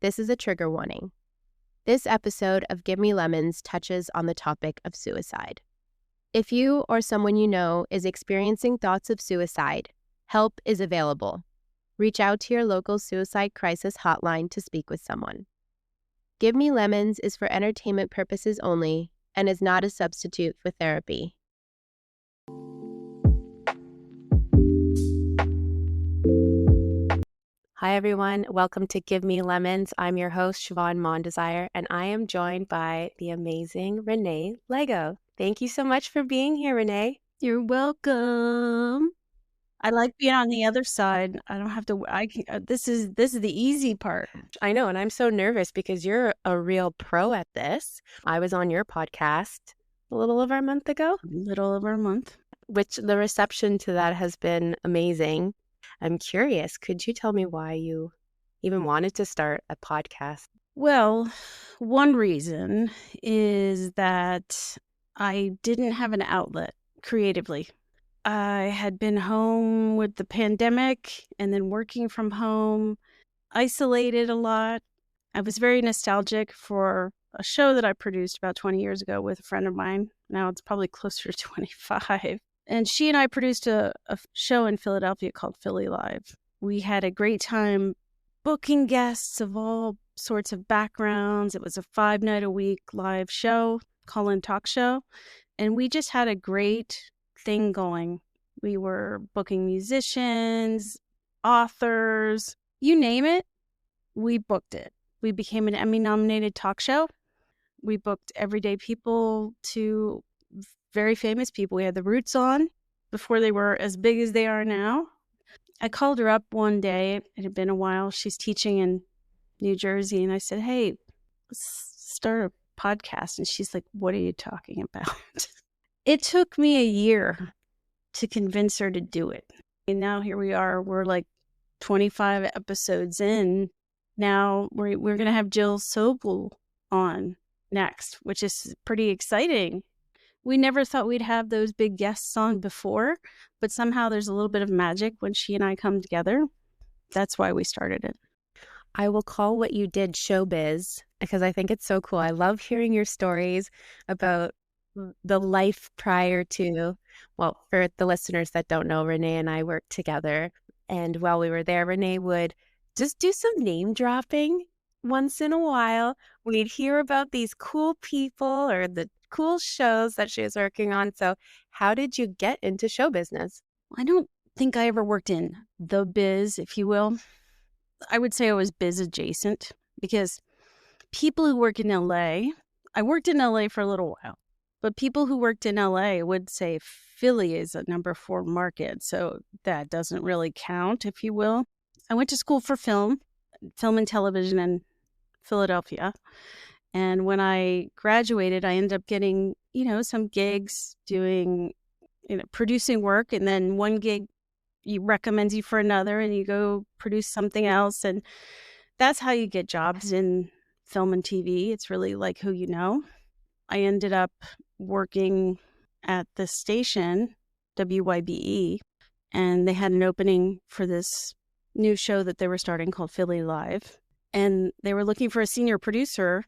This is a trigger warning. This episode of Give Me Lemons touches on the topic of suicide. If you or someone you know is experiencing thoughts of suicide, help is available. Reach out to your local suicide crisis hotline to speak with someone. Give Me Lemons is for entertainment purposes only and is not a substitute for therapy. Hi, everyone. Welcome to Give Me Lemons. I'm your host, Siobhan Mondesire, and I am joined by the amazing René Lego. Thank you so much for being here, René. You're welcome. I like being on the other side. I don't have to. This is the easy part. I know, and I'm so nervous because you're a real pro at this. I was on your podcast a little over a month ago. Which the reception to that has been amazing. I'm curious, could you tell me why you even wanted to start a podcast? Well, one reason is that I didn't have an outlet creatively. I had been home with the pandemic and then working from home, isolated a lot. I was very nostalgic for a show that I produced about 20 years ago with a friend of mine. Now it's probably closer to 25. And she and I produced a show in Philadelphia called Philly Live. We had a great time booking guests of all sorts of backgrounds. It was a 5-night-a-week live show, call-in talk show. And we just had a great thing going. We were booking musicians, authors, you name it, we booked it. We became an Emmy-nominated talk show. We booked everyday people to very famous people. We had the Roots on before they were as big as they are now. I called her up one day. It had been a while. She's teaching in New Jersey. And I said, hey, let's start a podcast. And she's like, what are you talking about? It took me a year to convince her to do it. And now here we are. We're like 25 episodes in. Now we're going to have Jill Sobel on next, which is pretty exciting. We never thought we'd have those big guests on before, but somehow there's a little bit of magic when she and I come together. That's why we started it. I will call what you did showbiz because I think it's so cool. I love hearing your stories about the life prior to, well, for the listeners that don't know, René and I worked together. And while we were there, René would just do some name dropping once in a while. We'd hear about these cool people or the cool shows that she was working on. So how did you get into show business? I don't think I ever worked in the biz, if you will. I would say I was biz adjacent because people who work in LA, I worked in LA for a little while, but people who worked in LA would say Philly is a number 4 market. So that doesn't really count, if you will. I went to school for film and television in Philadelphia. And when I graduated, I ended up getting, some gigs doing, producing work. And then one gig recommends you for another and you go produce something else. And that's how you get jobs in film and TV. It's really like who you know. I ended up working at the station, WYBE, and they had an opening for this new show that they were starting called Philly Live. And they were looking for a senior producer.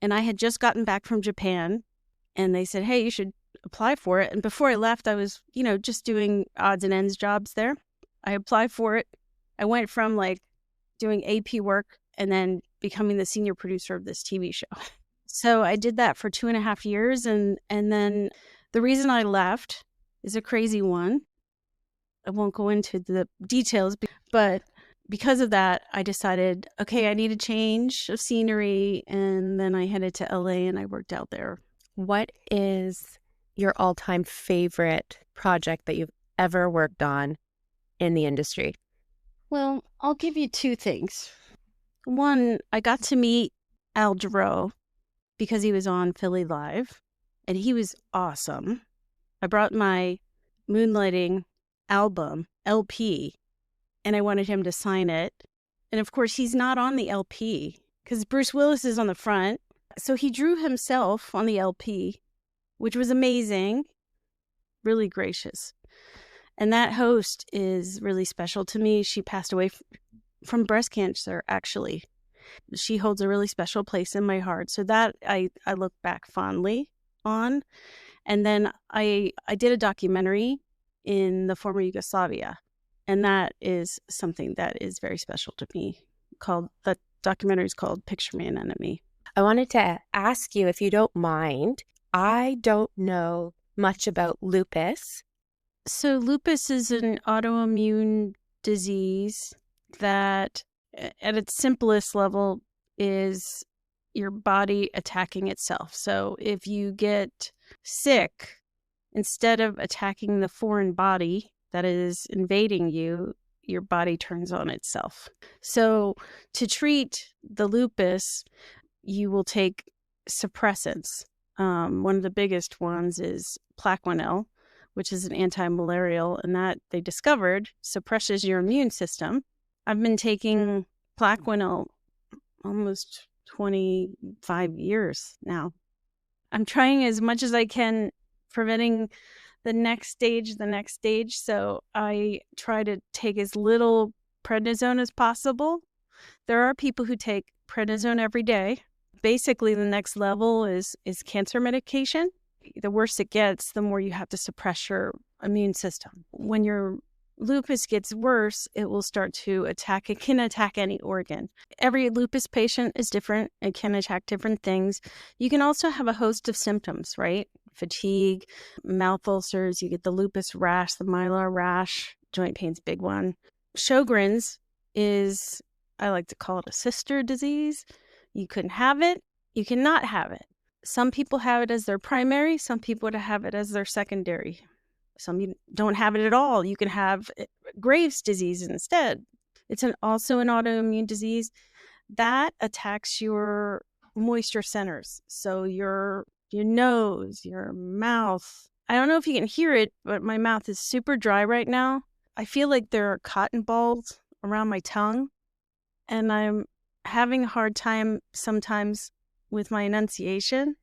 And I had just gotten back from Japan. And they said, hey, you should apply for it. And before I left, I was, just doing odds and ends jobs there. I applied for it. I went from doing AP work and then becoming the senior producer of this TV show. So I did that for 2.5 years. And then the reason I left is a crazy one. I won't go into the details, but because of that, I decided, okay, I need a change of scenery. And then I headed to LA and I worked out there. What is your all-time favorite project that you've ever worked on in the industry? Well, I'll give you 2 things. One, I got to meet Al Jarreau because he was on Philly Live and he was awesome. I brought my Moonlighting album, LP, and I wanted him to sign it. And of course, he's not on the LP because Bruce Willis is on the front. So he drew himself on the LP, which was amazing, really gracious. And that host is really special to me. She passed away from breast cancer, actually. She holds a really special place in my heart. So that I look back fondly on. And then I did a documentary in the former Yugoslavia, and that is something that is very special to me. That documentary is called Picture Me an Enemy. I wanted to ask you, if you don't mind, I don't know much about lupus. So lupus is an autoimmune disease that at its simplest level is your body attacking itself. So if you get sick, instead of attacking the foreign body that is invading you, your body turns on itself. So to treat the lupus, you will take suppressants. One of the biggest ones is Plaquenil, which is an anti-malarial, and that they discovered suppresses your immune system. I've been taking Plaquenil almost 25 years now. I'm trying as much as I can preventing the next stage. So I try to take as little prednisone as possible. There are people who take prednisone every day. Basically, the next level is cancer medication. The worse it gets, the more you have to suppress your immune system. When your lupus gets worse, it will start to attack. It can attack any organ. Every lupus patient is different. It can attack different things. You can also have a host of symptoms, right? Fatigue, mouth ulcers. You get the lupus rash, the mylar rash, joint pain's a big one. Sjögren's is, I like to call it a sister disease. You can have it. You cannot have it. Some people have it as their primary. Some people have it as their secondary. Some don't have it at all. You can have Graves' disease instead. It's also an autoimmune disease that attacks your moisture centers. So your nose, your mouth. I don't know if you can hear it, but my mouth is super dry right now. I feel like there are cotton balls around my tongue, and I'm having a hard time sometimes with my enunciation.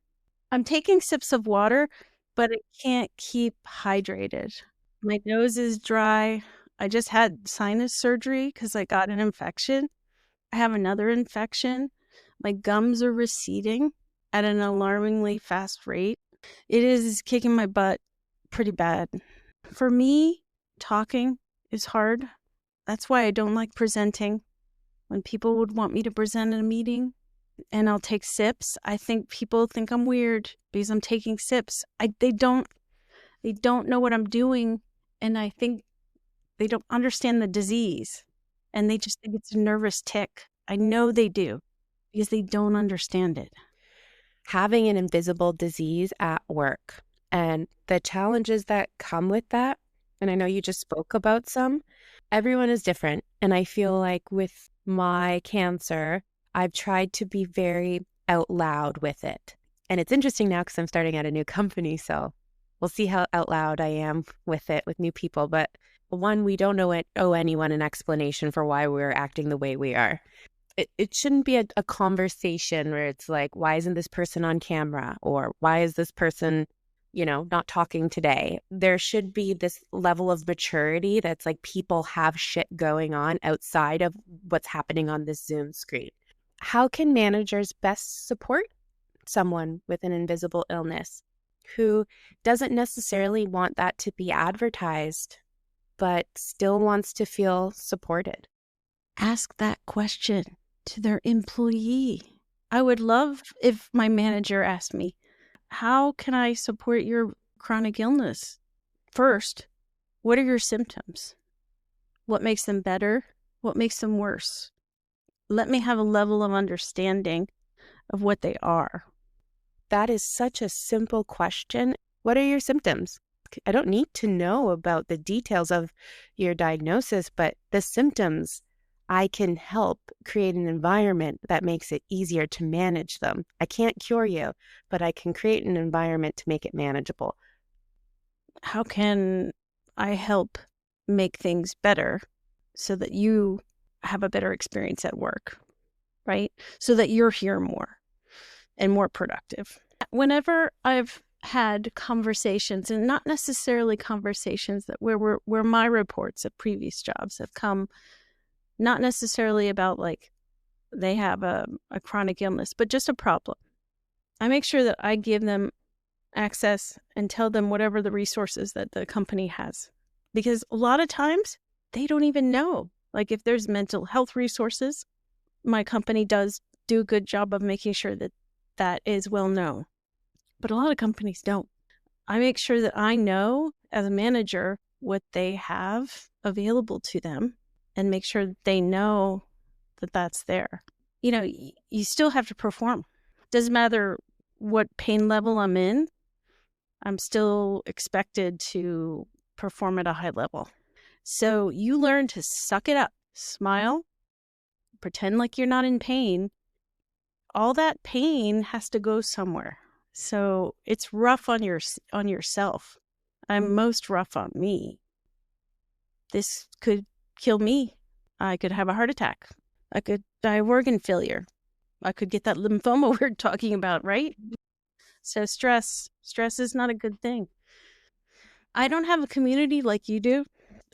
I'm taking sips of water, but I can't keep hydrated. My nose is dry. I just had sinus surgery because I got an infection. I have another infection. My gums are receding at an alarmingly fast rate. It is kicking my butt pretty bad. For me, talking is hard. That's why I don't like presenting. When people would want me to present at a meeting and I'll take sips, I think people think I'm weird because I'm taking sips. They don't know what I'm doing, and I think they don't understand the disease, and they just think it's a nervous tick. I know they do because they don't understand it. Having an invisible disease at work and the challenges that come with that, and I know you just spoke about some, everyone is different. And I feel like with my cancer, I've tried to be very out loud with it. And it's interesting now because I'm starting at a new company, so we'll see how out loud I am with it with new people. But one, we don't owe anyone an explanation for why we're acting the way we are. It shouldn't be a conversation where it's like, why isn't this person on camera? Or why is this person, not talking today? There should be this level of maturity that's like people have shit going on outside of what's happening on this Zoom screen. How can managers best support someone with an invisible illness who doesn't necessarily want that to be advertised, but still wants to feel supported? Ask that question to their employee. I would love if my manager asked me, how can I support your chronic illness? First, what are your symptoms? What makes them better? What makes them worse? Let me have a level of understanding of what they are. That is such a simple question. What are your symptoms? I don't need to know about the details of your diagnosis, but the symptoms, I can help create an environment that makes it easier to manage them. I can't cure you, but I can create an environment to make it manageable. How can I help make things better so that you have a better experience at work, right? So that you're here more and more productive. Whenever I've had conversations, and not necessarily conversations that where my reports of previous jobs have come, not necessarily about like they have a chronic illness, but just a problem. I make sure that I give them access and tell them whatever the resources that the company has. Because a lot of times they don't even know. Like if there's mental health resources, my company does do a good job of making sure that that is well known. But a lot of companies don't. I make sure that I know as a manager what they have available to them and make sure that they know that that's there. You know, you still have to perform. Doesn't matter what pain level I'm in, I'm still expected to perform at a high level. So you learn to suck it up, smile, pretend like you're not in pain. All that pain has to go somewhere. So it's rough on yourself. I'm most rough on me. This could kill me. I could have a heart attack. I could die of organ failure. I could get that lymphoma we're talking about, right? So stress is not a good thing. I don't have a community like you do.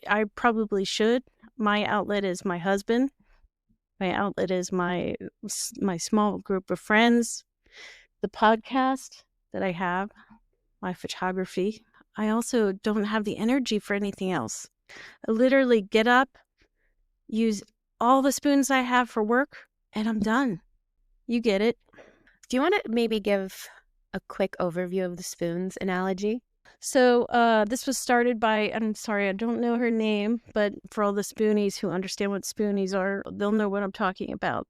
I probably should. My outlet is my husband. My outlet is my small group of friends, the podcast that I have, my photography. I also don't have the energy for anything else. I literally get up, use all the spoons I have for work, and I'm done. You get it. Do you want to maybe give a quick overview of the spoons analogy? So this was started by, I'm sorry, I don't know her name, but for all the spoonies who understand what spoonies are, they'll know what I'm talking about.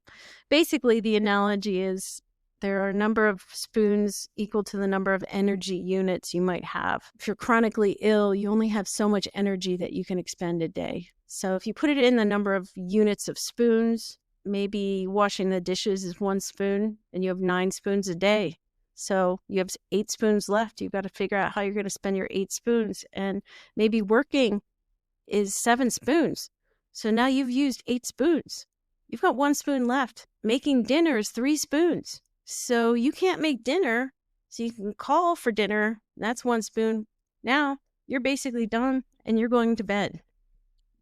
Basically, the analogy is there are a number of spoons equal to the number of energy units you might have. If you're chronically ill, you only have so much energy that you can expend a day. So if you put it in the number of units of spoons, maybe washing the dishes is 1 spoon and you have 9 spoons a day. So you have 8 spoons left. You've got to figure out how you're going to spend your 8 spoons. And maybe working is 7 spoons. So now you've used 8 spoons. You've got 1 spoon left. Making dinner is 3 spoons. So you can't make dinner. So you can call for dinner. That's 1 spoon. Now you're basically done and you're going to bed.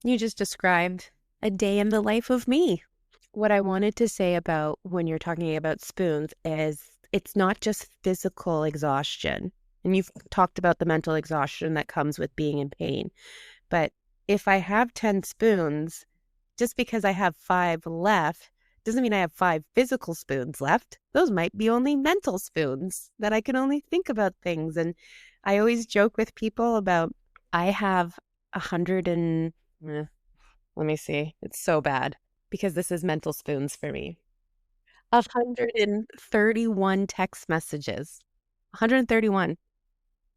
You just described a day in the life of me. What I wanted to say about when you're talking about spoons is it's not just physical exhaustion. And you've talked about the mental exhaustion that comes with being in pain. But if I have 10 spoons, just because I have 5 left, doesn't mean I have 5 physical spoons left. Those might be only mental spoons that I can only think about things. And I always joke with people about I have 100 and let me see. It's so bad because this is mental spoons for me. 131 text messages. 131.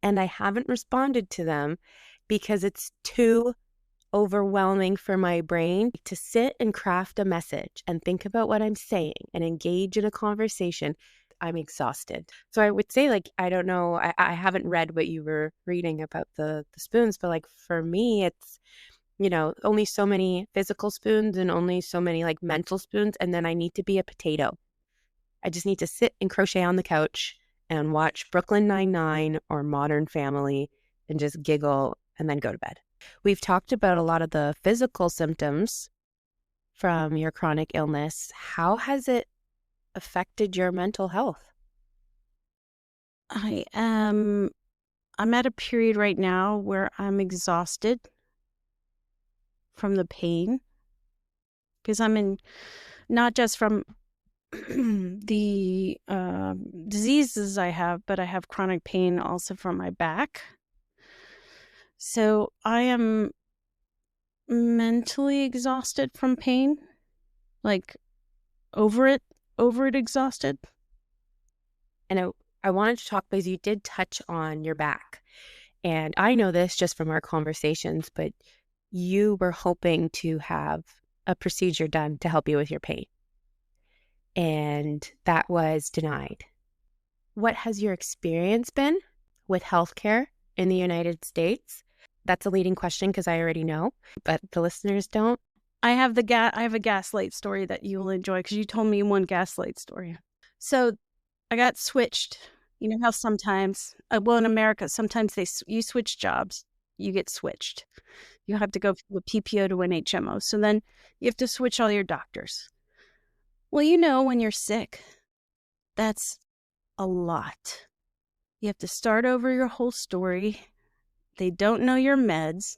And I haven't responded to them because it's too overwhelming for my brain to sit and craft a message and think about what I'm saying and engage in a conversation. I'm exhausted. So I would say, like, I don't know, I haven't read what you were reading about the spoons, but like for me, it's, you know, only so many physical spoons and only so many like mental spoons. And then I need to be a potato. I just need to sit and crochet on the couch and watch Brooklyn Nine-Nine or Modern Family and just giggle and then go to bed. We've talked about a lot of the physical symptoms from your chronic illness. How has it affected your mental health? I'm at a period right now where I'm exhausted from the pain because I'm in, not just from the diseases I have, but I have chronic pain also from my back. So I am mentally exhausted from pain, like over it exhausted. And I wanted to talk because you did touch on your back. And I know this just from our conversations, but you were hoping to have a procedure done to help you with your pain. And that was denied. What has your experience been with healthcare in the United States? That's a leading question because I already know, but the listeners don't. I have a gaslight story that you will enjoy because you told me one gaslight story. So I got switched. You know how sometimes, well, in America, sometimes you switch jobs, you get switched. You have to go from a PPO to an HMO. So then you have to switch all your doctors. Well, when you're sick, that's a lot. You have to start over your whole story. They don't know your meds.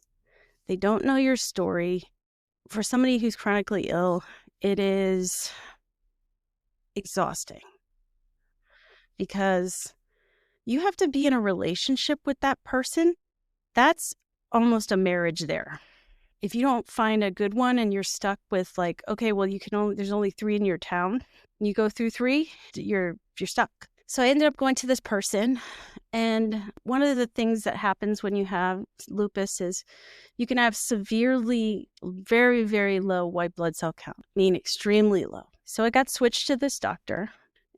They don't know your story. For somebody who's chronically ill, it is exhausting because you have to be in a relationship with that person. That's almost a marriage there. If you don't find a good one and you're stuck with like, okay, well, there's only 3 in your town. You go through 3, you're stuck. So I ended up going to this person. And one of the things that happens when you have lupus is you can have severely, very, very low white blood cell count, meaning extremely low. So I got switched to this doctor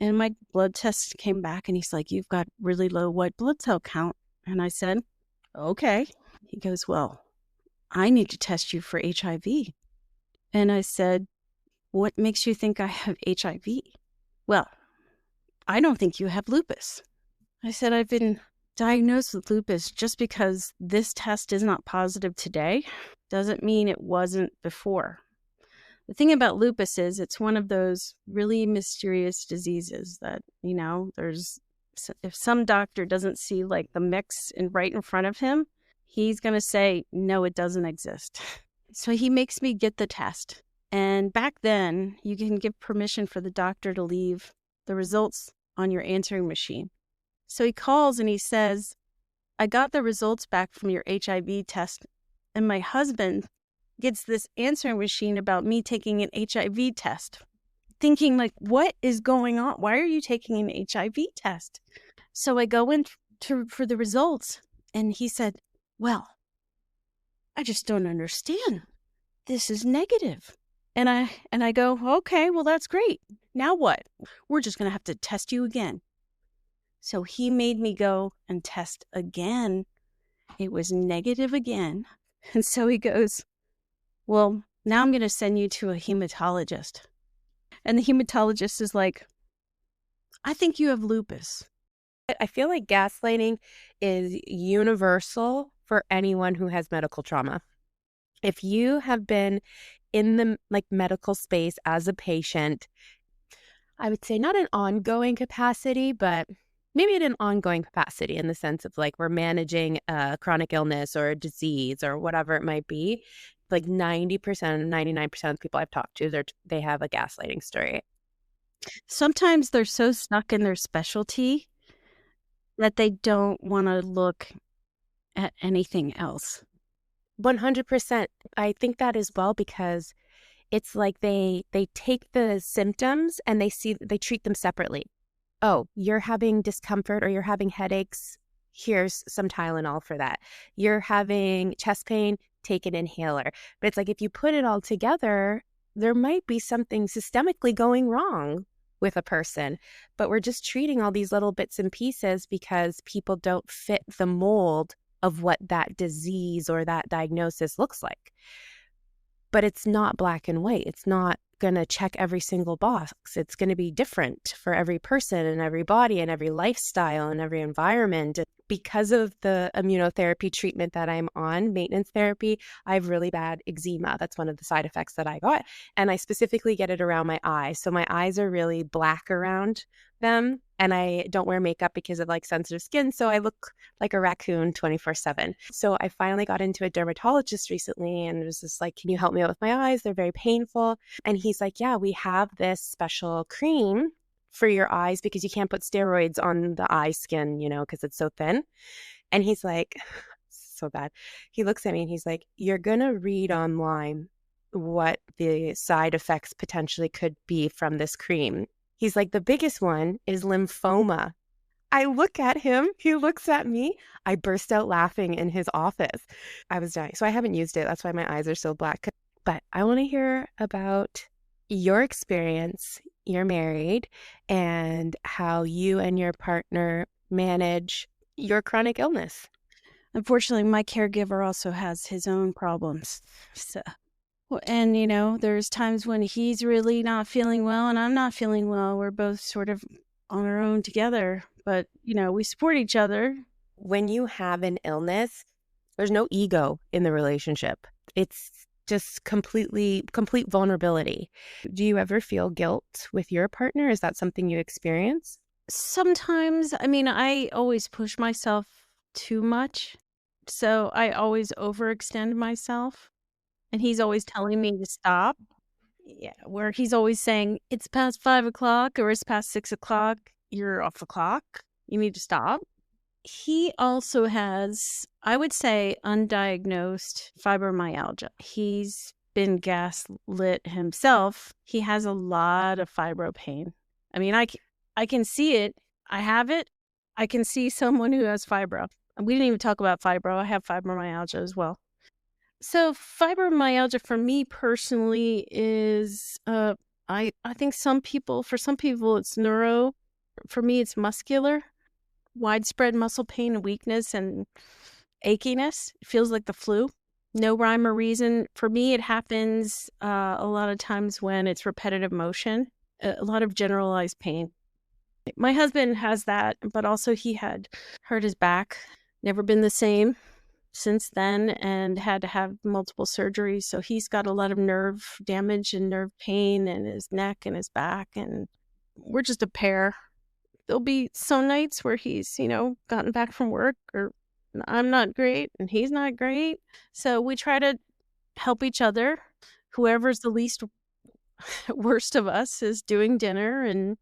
and my blood test came back and he's like, you've got really low white blood cell count. And I said, okay. He goes, well, I need to test you for HIV. And I said, what makes you think I have HIV? Well, I don't think you have lupus. I said, I've been diagnosed with lupus. Just because this test is not positive today doesn't mean it wasn't before. The thing about lupus is it's one of those really mysterious diseases that, if some doctor doesn't see like the mix right in front of him, he's going to say, no, it doesn't exist. So he makes me get the test. And back then, you can give permission for the doctor to leave the results on your answering machine. So he calls and he says, I got the results back from your HIV test, and my husband gets this answering machine about me taking an HIV test. Thinking like, what is going on? Why are you taking an HIV test? So I go in for the results, and he said, well, I just don't understand. This is negative. And I go, okay, well, that's great. Now what? We're just going to have to test you again. So he made me go and test again. It was negative again. And so he goes, well, now I'm going to send you to a hematologist. And the hematologist is like, I think you have lupus. I feel like gaslighting is universal for anyone who has medical trauma. If you have been in the medical space as a patient, I would say not an ongoing capacity, but maybe in an ongoing capacity in the sense of like we're managing a chronic illness or a disease or whatever it might be, like 90%, 99% of the people I've talked to, they have a gaslighting story. Sometimes they're so stuck in their specialty that they don't want to look at anything else. 100%. I think that as well because it's like they take the symptoms and they treat them separately. Oh, you're having discomfort or you're having headaches. Here's some Tylenol for that. You're having chest pain, take an inhaler. But it's like if you put it all together, there might be something systemically going wrong with a person. But we're just treating all these little bits and pieces because people don't fit the mold of what that disease or that diagnosis looks like. But it's not black and white. It's not going to check every single box. It's going to be different for every person and every body and every lifestyle and every environment. Because of the immunotherapy treatment that I'm on, maintenance therapy, I have really bad eczema. That's one of the side effects that I got. And I specifically get it around my eyes. So my eyes are really black around them. And I don't wear makeup because of like sensitive skin. So I look like a raccoon 24/7. So I finally got into a dermatologist recently and was just like, can you help me out with my eyes? They're very painful. And he's like, yeah, we have this special cream for your eyes because you can't put steroids on the eye skin, because it's so thin. And he's like, so bad. He looks at me and he's like, you're going to read online what the side effects potentially could be from this cream. He's like, the biggest one is lymphoma. I look at him, he looks at me. I burst out laughing in his office. I was dying. So I haven't used it. That's why my eyes are so black. But I want to hear about your experience. You're married and how you and your partner manage your chronic illness. Unfortunately, my caregiver also has his own problems. So, and there's times when he's really not feeling well and I'm not feeling well. We're both sort of on our own together, but we support each other. When you have an illness, there's no ego in the relationship. It's just complete vulnerability. Do you ever feel guilt with your partner? Is that something you experience? Sometimes, I mean, I always push myself too much, so I always overextend myself, and he's always telling me to stop. Yeah, where he's always saying, "It's past 5 o'clock or it's past 6 o'clock. You're off the clock. You need to stop." He also has, I would say, undiagnosed fibromyalgia. He's been gaslit himself. He has a lot of fibro pain. I mean, I can see it. I have it. I can see someone who has fibro. And we didn't even talk about fibro. I have fibromyalgia as well. So fibromyalgia for me personally is I think for some people it's neuro. For me it's muscular. Widespread muscle pain and weakness and achiness. It feels like the flu. No rhyme or reason. For me, it happens a lot of times when it's repetitive motion, a lot of generalized pain. My husband has that, but also he had hurt his back, never been the same since then, and had to have multiple surgeries. So he's got a lot of nerve damage and nerve pain in his neck and his back. And we're just a pair. There'll be some nights where he's, gotten back from work or I'm not great and he's not great. So we try to help each other. Whoever's the least worst of us is doing dinner. And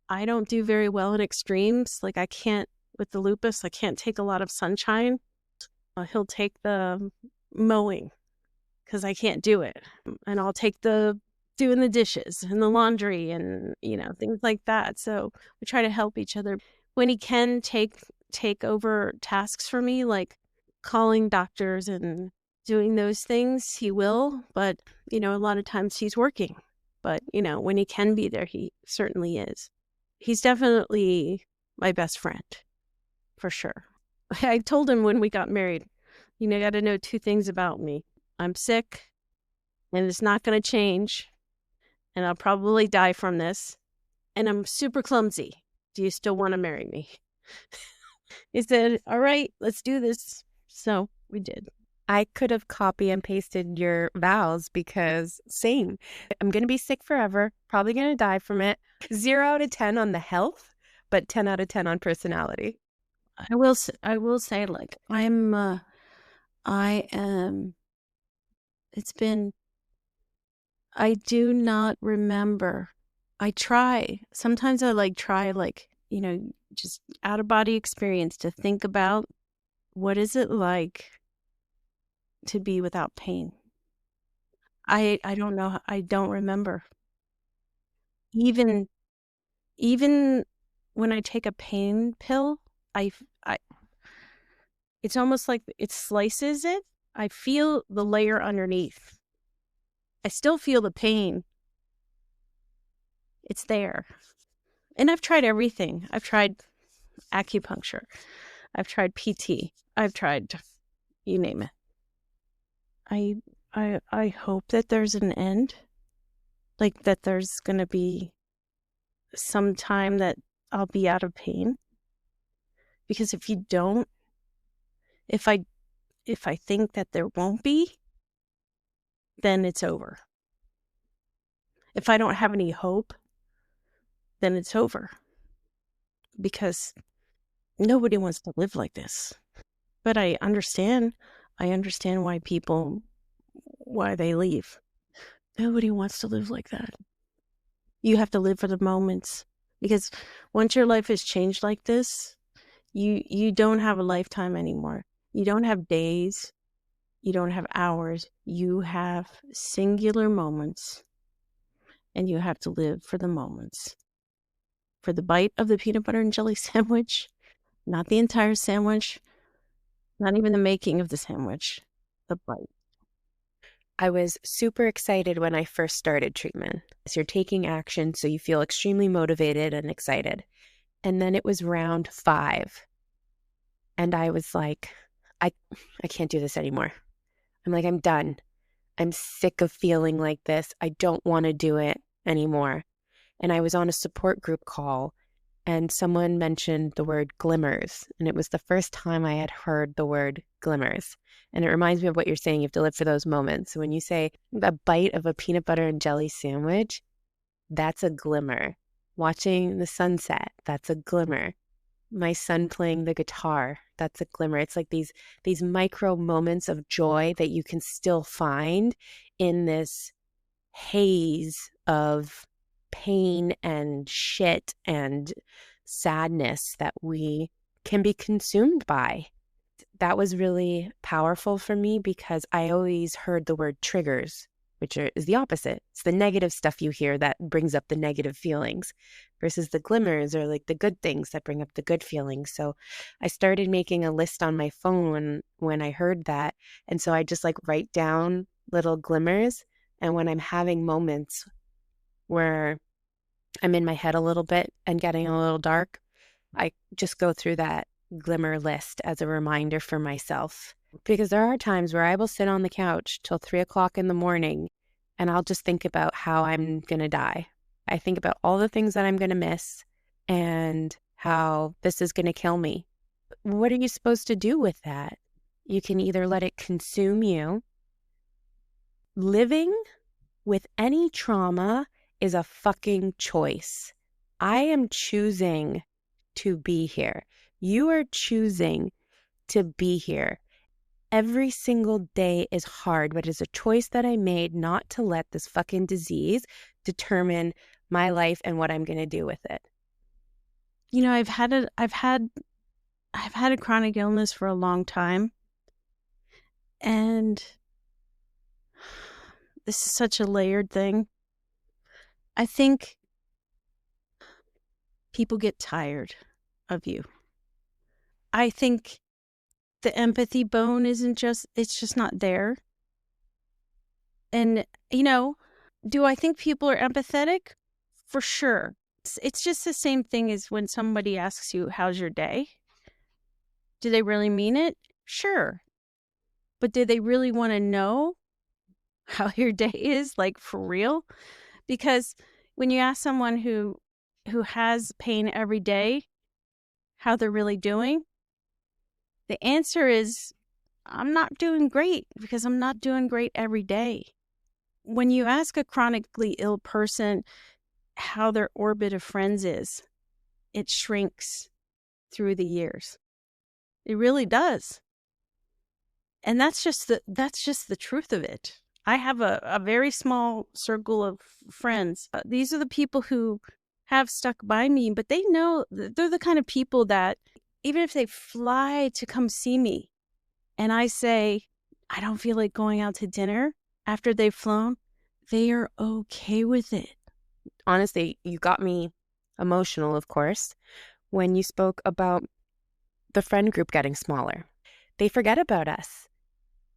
I don't do very well in extremes. Like with the lupus, I can't take a lot of sunshine. He'll take the mowing because I can't do it. And I'll take the doing the dishes and the laundry and, things like that. So we try to help each other. When he can take over tasks for me, like calling doctors and doing those things, he will. But, a lot of times he's working. But, when he can be there, he certainly is. He's definitely my best friend, for sure. I told him when we got married, you got to know 2 things about me. I'm sick, and it's not going to change, and I'll probably die from this, and I'm super clumsy. Do you still want to marry me? He said, all right, let's do this. So we did. I could have copy and pasted your vows because same. I'm going to be sick forever, probably going to die from it. 0 out of 10 on the health, but 10 out of 10 on personality. I will say, like, I am, I do not remember. I try. Sometimes I try, just out of body experience to think about what is it like to be without pain. I don't know. I don't remember. Even when I take a pain pill, I it's almost like it slices it. I feel the layer underneath. I still feel the pain. It's there. And I've tried everything. I've tried acupuncture. I've tried PT. I've tried, you name it. I hope that there's an end. Like that there's going to be some time that I'll be out of pain. Because if you don't, if I think that there won't be, then it's over. If I don't have any hope, then it's over. Because nobody wants to live like this. But I understand why they leave. Nobody wants to live like that. You have to live for the moments. Because once your life is changed like this, you don't have a lifetime anymore. You don't have days. You don't have hours. You have singular moments. And you have to live for the moments. For the bite of the peanut butter and jelly sandwich, not the entire sandwich, not even the making of the sandwich, the bite. I was super excited when I first started treatment. So you're taking action, so you feel extremely motivated and excited. And then it was round 5. And I was like, I can't do this anymore. I'm like, I'm done. I'm sick of feeling like this. I don't want to do it anymore. And I was on a support group call and someone mentioned the word glimmers, and it was the first time I had heard the word glimmers. And it reminds me of what you're saying. You have to live for those moments. So when you say a bite of a peanut butter and jelly sandwich, that's a glimmer. Watching the sunset, that's a glimmer. My son playing the guitar, that's a glimmer. It's like these micro moments of joy that you can still find in this haze of pain and shit and sadness that we can be consumed by. That was really powerful for me because I always heard the word triggers, is the opposite. It's the negative stuff you hear that brings up the negative feelings versus the glimmers or like the good things that bring up the good feelings. So I started making a list on my phone when I heard that. And so I just like write down little glimmers. And when I'm having moments where I'm in my head a little bit and getting a little dark, I just go through that glimmer list as a reminder for myself. Because there are times where I will sit on the couch till 3 o'clock in the morning and I'll just think about how I'm going to die. I think about all the things that I'm going to miss and how this is going to kill me. What are you supposed to do with that? You can either let it consume you. Living with any trauma is a fucking choice. I am choosing to be here. You are choosing to be here. Every single day is hard, but it's a choice that I made not to let this fucking disease determine my life and what I'm going to do with it. You know, I've had a chronic illness for a long time, and this is such a layered thing. I think people get tired of you. I think the empathy bone it's just not there. And, you know, do I think people are empathetic? For sure. It's just the same thing as when somebody asks you, how's your day? Do they really mean it? Sure. But do they really want to know how your day is, like for real? Because when you ask someone who has pain every day how they're really doing, the answer is, I'm not doing great because I'm not doing great every day. When you ask a chronically ill person how their orbit of friends is, it shrinks through the years. It really does. And that's just the truth of it. I have a very small circle of friends. These are the people who have stuck by me, but they know they're the kind of people that even if they fly to come see me and I say, I don't feel like going out to dinner after they've flown, they are okay with it. Honestly, you got me emotional, of course, when you spoke about the friend group getting smaller. They forget about us.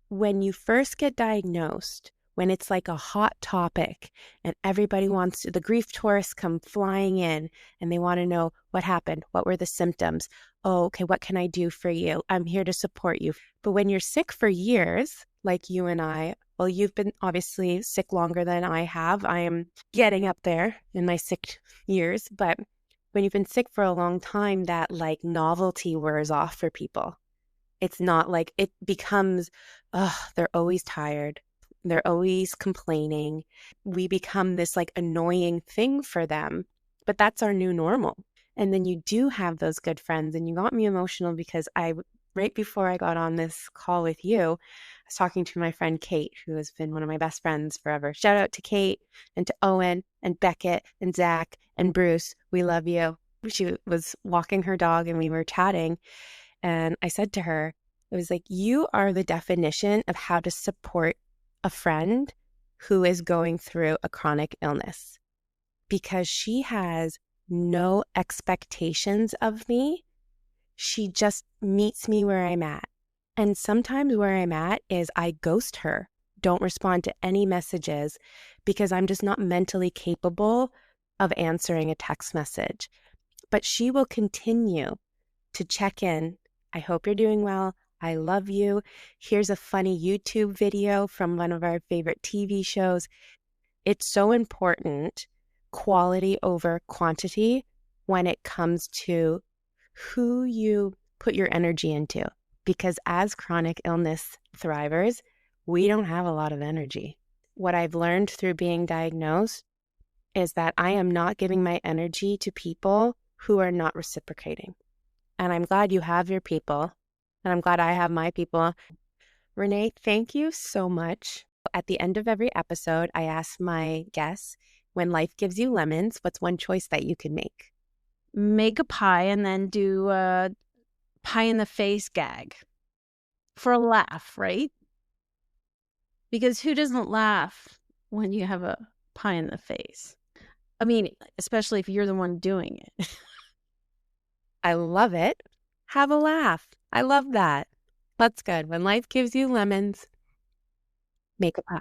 When you first get diagnosed, when it's like a hot topic and everybody wants to, the grief tourists come flying in and they want to know what happened, what were the symptoms? Oh, okay, what can I do for you? I'm here to support you. But when you're sick for years, like you and I, well, you've been obviously sick longer than I have. I am getting up there in my sick years, but when you've been sick for a long time, that like novelty wears off for people. It's not like it becomes, they're always tired. They're always complaining. We become this like annoying thing for them, but that's our new normal. And then you do have those good friends, and you got me emotional because right before I got on this call with you, I was talking to my friend Kate, who has been one of my best friends forever. Shout out to Kate and to Owen and Beckett and Zach and Bruce. We love you. She was walking her dog and we were chatting. And I said to her, it was like, you are the definition of how to support a friend who is going through a chronic illness, because she has no expectations of me. She just meets me where I'm at. And sometimes where I'm at is I ghost her, don't respond to any messages because I'm just not mentally capable of answering a text message. But she will continue to check in. I hope you're doing well. I love you. Here's a funny YouTube video from one of our favorite TV shows. It's so important, quality over quantity, when it comes to who you put your energy into. Because as chronic illness thrivers, we don't have a lot of energy. What I've learned through being diagnosed is that I am not giving my energy to people who are not reciprocating. And I'm glad you have your people, and I'm glad I have my people. René, thank you so much. At the end of every episode, I ask my guests, when life gives you lemons, what's one choice that you can make? Make a pie and then do a pie in the face gag for a laugh, right? Because who doesn't laugh when you have a pie in the face? I mean, especially if you're the one doing it. I love it. Have a laugh. I love that. That's good. When life gives you lemons, make a pie.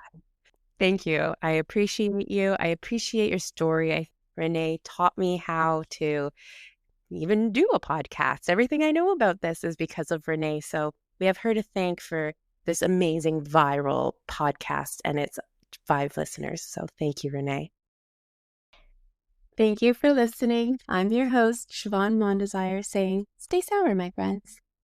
Thank you. I appreciate you. I appreciate your story. René taught me how to even do a podcast. Everything I know about this is because of René. So we have her to thank for this amazing viral podcast and its 5 listeners. So thank you, René. Thank you for listening. I'm your host, Siobhan Mondesire, saying, stay sour, my friends.